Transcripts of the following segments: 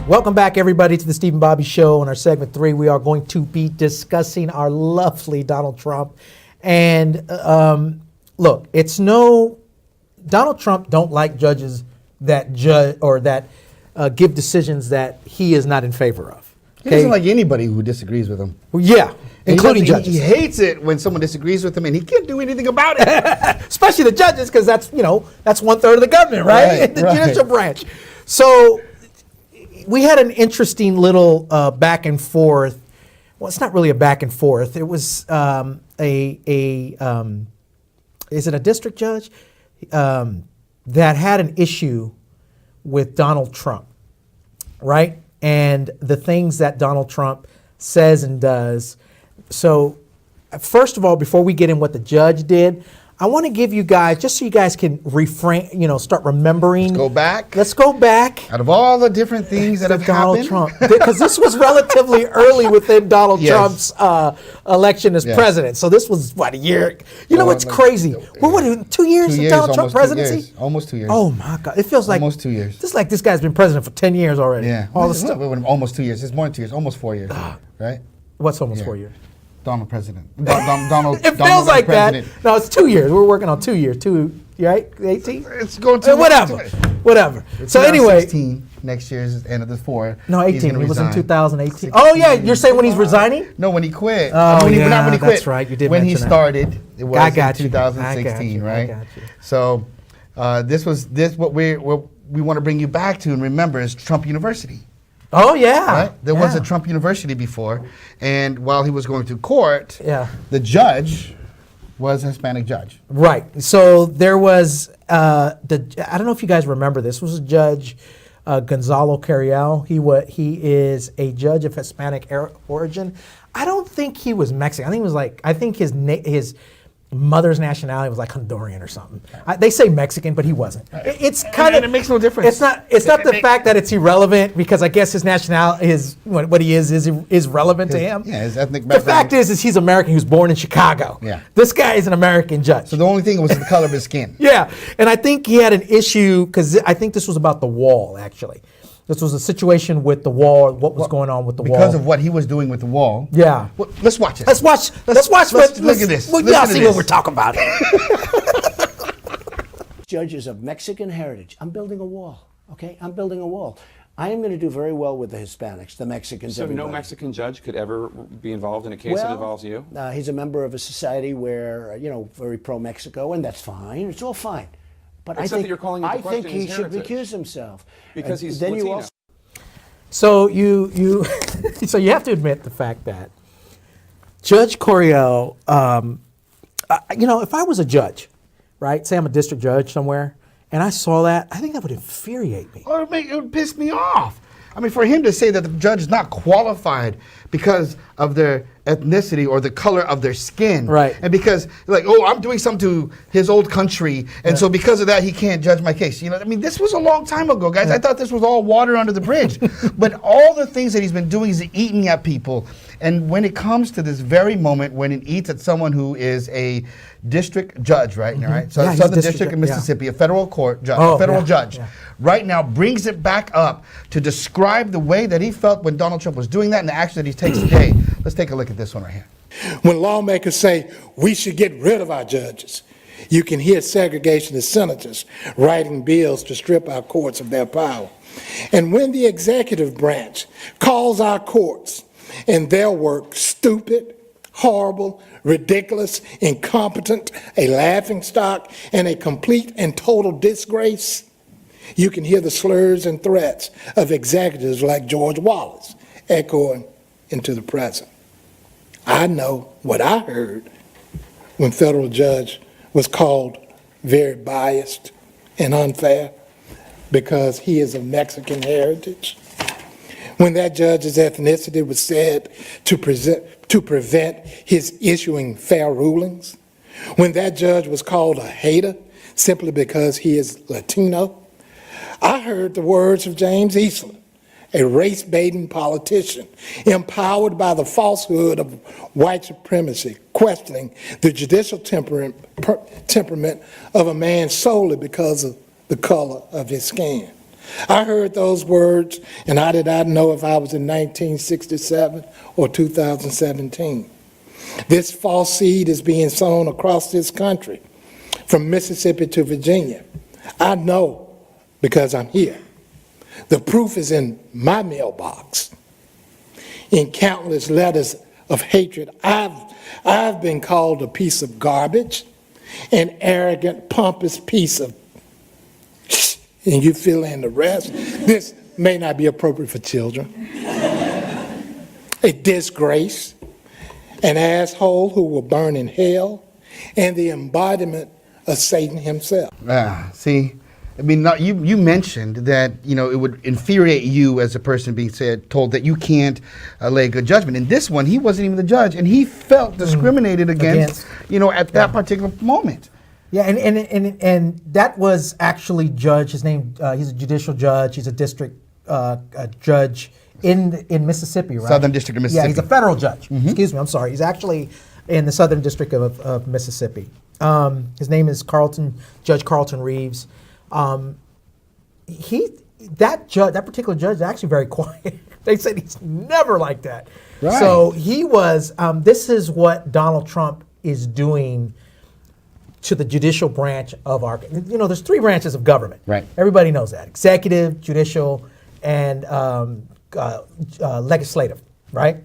Welcome back, everybody, to the Stephen Bobby Show. On our segment 3, we are going to be discussing our lovely Donald Trump. And look, Donald Trump don't like judges that judge or that give decisions that he is not in favor of. He doesn't like anybody who disagrees with him. Well, yeah, including judges. He hates it when someone disagrees with him, and he can't do anything about it. Especially the judges, because that's 1/3 of the government, right? The judicial branch. So we had an interesting little back and forth. Well, it's not really a back and forth. It was is it a district judge that had an issue with Donald Trump, right? And the things that Donald Trump says and does. So first of all, before we get in what the judge did, I want to give you guys, just so you guys can start remembering. Let's go back. Out of all the different things that have happened. Donald Trump, because this was relatively early within Donald Trump's election as president. So this was, what, a year? You know what's crazy? What, 2 years of Donald Trump presidency? Almost 2 years. Oh, my God. It feels like almost 2 years. This is like this guy's been president for 10 years already. Yeah. Almost 2 years. It's more than 2 years. Almost 4 years, right? What's almost 4 years? Donald president. Donald. It feels like president. That. No, it's 2 years. We're working on 2 years. Right? 18. It's going to whatever. So anyway, next year is the end of the 4. No, 18. He was in 2018. Oh yeah, you're saying when he's resigning? No, when he quit. Oh not when he quit. That's right. You did when mention he started. It was in 2016, right? I got you. So what we want to bring you back to and remember is Trump University. Oh, yeah. Right? There was a Trump University before, and while he was going to court, the judge was a Hispanic judge. Right. So there was, I don't know if you guys remember this, was Judge Gonzalo Carriel. He is a judge of Hispanic origin. I don't think he was Mexican. I think his mother's nationality was like Honduran or something. They say Mexican, but he wasn't. It's kind of. It makes no difference. It's not the fact that it's irrelevant, because I guess his nationality what he is relevant to him. Yeah, his ethnic background. The fact is he's American. He was born in Chicago. Yeah. This guy is an American judge. So the only thing was the color of his skin. Yeah, and I think he had an issue because I think this was about the wall actually. This was a situation with the wall. What was going on with the wall? Because of what he was doing with the wall. Yeah. Well, let's watch it. Let's watch. Look at this. Y'all see what we're talking about. Judges of Mexican heritage. I'm building a wall. Okay, I'm building a wall. I am going to do very well with the Hispanics, the Mexicans. So everybody. no Mexican judge could ever be involved in a case that involves you? He's a member of a society where very pro-Mexico, and that's fine. It's all fine. But I think he should recuse himself because he's Latino. So you so you have to admit the fact that Judge Coriel, if I was a judge, right? Say I'm a district judge somewhere, and I saw that, I think that would infuriate me. Or it would piss me off. I mean, for him to say that the judge is not qualified because of their ethnicity or the color of their skin. Right. And because, I'm doing something to his old country, and so because of that, he can't judge my case. This was a long time ago, guys. I thought this was all water under the bridge. But all the things that he's been doing is eating at people. And when it comes to this very moment, when it eats at someone who is a district judge right now, right? So Southern District of Mississippi, a federal court judge, judge, right now brings it back up to describe the way that he felt when Donald Trump was doing that and the action that he takes today. Let's take a look at this one right here. When lawmakers say we should get rid of our judges, you can hear segregationist senators writing bills to strip our courts of their power. And when the executive branch calls our courts and their work stupid, horrible, ridiculous, incompetent, a laughingstock, and a complete and total disgrace, you can hear the slurs and threats of executives like George Wallace echoing into the present. I know what I heard when federal judge was called very biased and unfair because he is of Mexican heritage. When that judge's ethnicity was said to prevent his issuing fair rulings. When that judge was called a hater simply because he is Latino. I heard the words of James Eastland, a race-baiting politician empowered by the falsehood of white supremacy, questioning the judicial temperament of a man solely because of the color of his skin. I heard those words, and I did not know if I was in 1967 or 2017. This false seed is being sown across this country, from Mississippi to Virginia. I know because I'm here. The proof is in my mailbox, in countless letters of hatred. I've been called a piece of garbage, an arrogant, pompous piece of and you fill in the rest. This may not be appropriate for children. A disgrace, an asshole who will burn in hell, and the embodiment of Satan himself. See, I mean, you mentioned that, you know, it would infuriate you as a person being told that you can't lay a good judgment. In this one, he wasn't even the judge, and he felt discriminated against, you know, at that particular moment. Yeah, and that was actually judge. His name, he's a judicial judge. He's a district judge in Mississippi, right? Southern District of Mississippi. Yeah, he's a federal judge. Excuse me, I'm sorry. He's actually in the Southern District of Mississippi. His name is Judge Carlton Reeves. That particular judge is actually very quiet. They said he's never like that. Right. So he was. This is what Donald Trump is doing to the judicial branch of our, you know, there's three branches of government. Right. Everybody knows that: executive, judicial, and legislative. Right.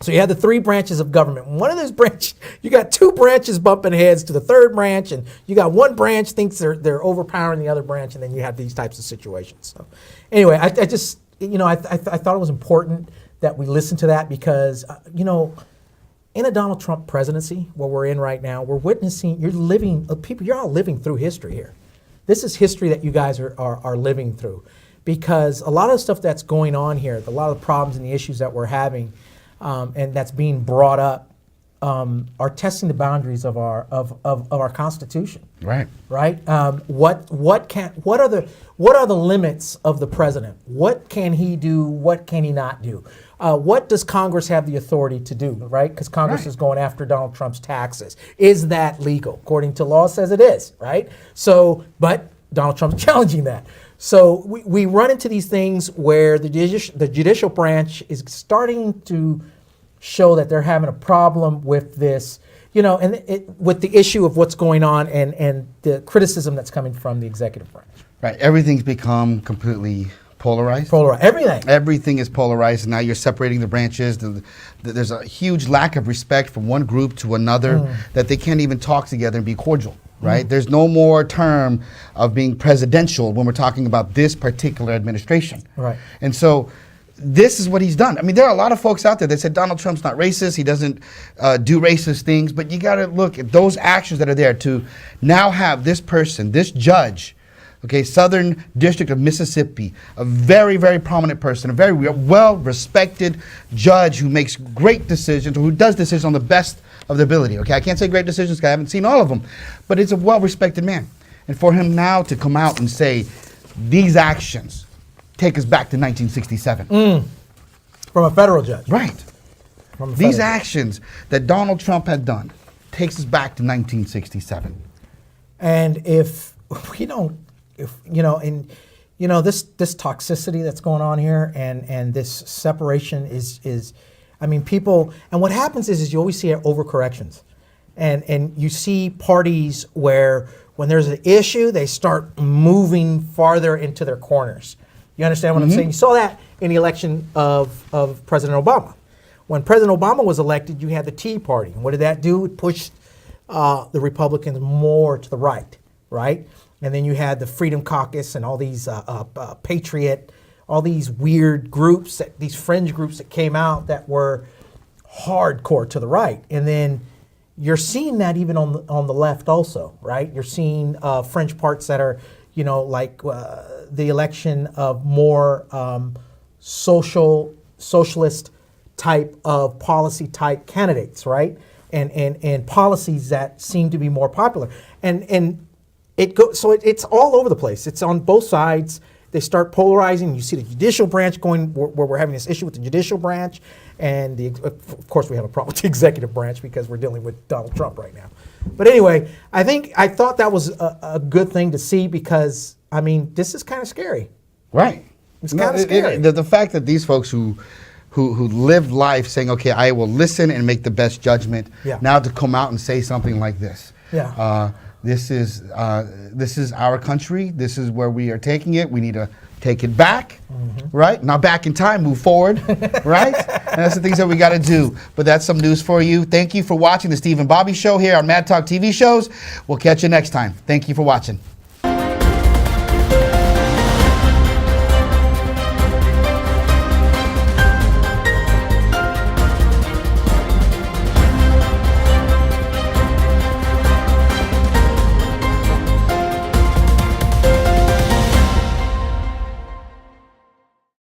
So you have the three branches of government. One of those branches, you got two branches bumping heads to the third branch, and you got one branch thinks they're overpowering the other branch, and then you have these types of situations. So, anyway, I just, you know, I thought it was important that we listen to that because, you know, in a Donald Trump presidency, where we're in right now, we're witnessing, you're all living through history here. This is history that you guys are living through, because a lot of the stuff that's going on here, a lot of the problems and the issues that we're having, and that's being brought up, are testing the boundaries of our Constitution. Right. Right. What are the limits of the president? What can he do? What can he not do? What does Congress have the authority to do? Right. Because Congress is going after Donald Trump's taxes. Is that legal? According to law, says it is. Right. So, but Donald Trump's challenging that. So we run into these things where the judicial branch is starting to show that they're having a problem with this, you know, and with the issue of what's going on and the criticism that's coming from the executive branch. Right. Everything's become completely polarized. Everything. Everything is polarized, and now you're separating the branches. There's a huge lack of respect from one group to another that they can't even talk together and be cordial. Right? There's no more term of being presidential when we're talking about this particular administration. Right. And so this is what he's done. I mean, there are a lot of folks out there that said Donald Trump's not racist. He doesn't do racist things. But you got to look at those actions that are there to now have this person, this judge, okay, Southern District of Mississippi, a very, very prominent person, a very well-respected judge who makes great decisions, or who does decisions on the best of their ability. Okay, I can't say great decisions because I haven't seen all of them, but it's a well-respected man. And for him now to come out and say these actions take us back to 1967. From a federal judge. Right. These actions that Donald Trump had done takes us back to 1967. And if we don't, this toxicity that's going on here and this separation is, I mean, people, and what happens is you always see overcorrections. And you see parties where when there's an issue, they start moving farther into their corners. You understand what I'm saying? You saw that in the election of President Obama. When President Obama was elected, you had the Tea Party. And what did that do? It pushed the Republicans more to the right, right? And then you had the Freedom Caucus and all these Patriot, all these weird groups, these fringe groups that came out that were hardcore to the right. And then you're seeing that even on the left also, right? You're seeing fringe parts that are, like the election of more socialist type of policy type candidates, right? And policies that seem to be more popular. And it goes, so it's all over the place. It's on both sides. They start polarizing. You see the judicial branch going where we're having this issue with the judicial branch, and of course we have a problem with the executive branch because we're dealing with Donald Trump right now. But anyway, I thought that was a good thing to see because, I mean, this is kind of scary. Right. It's kind of scary. The fact that these folks who lived life saying, okay, I will listen and make the best judgment, Yeah. now to come out and say something like this. Yeah. This is our country. This is where we are taking it. We need to take it back, right? Not back in time, move forward, right? And that's the things that we got to do. But that's some news for you. Thank you for watching the Steve and Bobby Show here on Mad Talk TV shows. We'll catch you next time. Thank you for watching.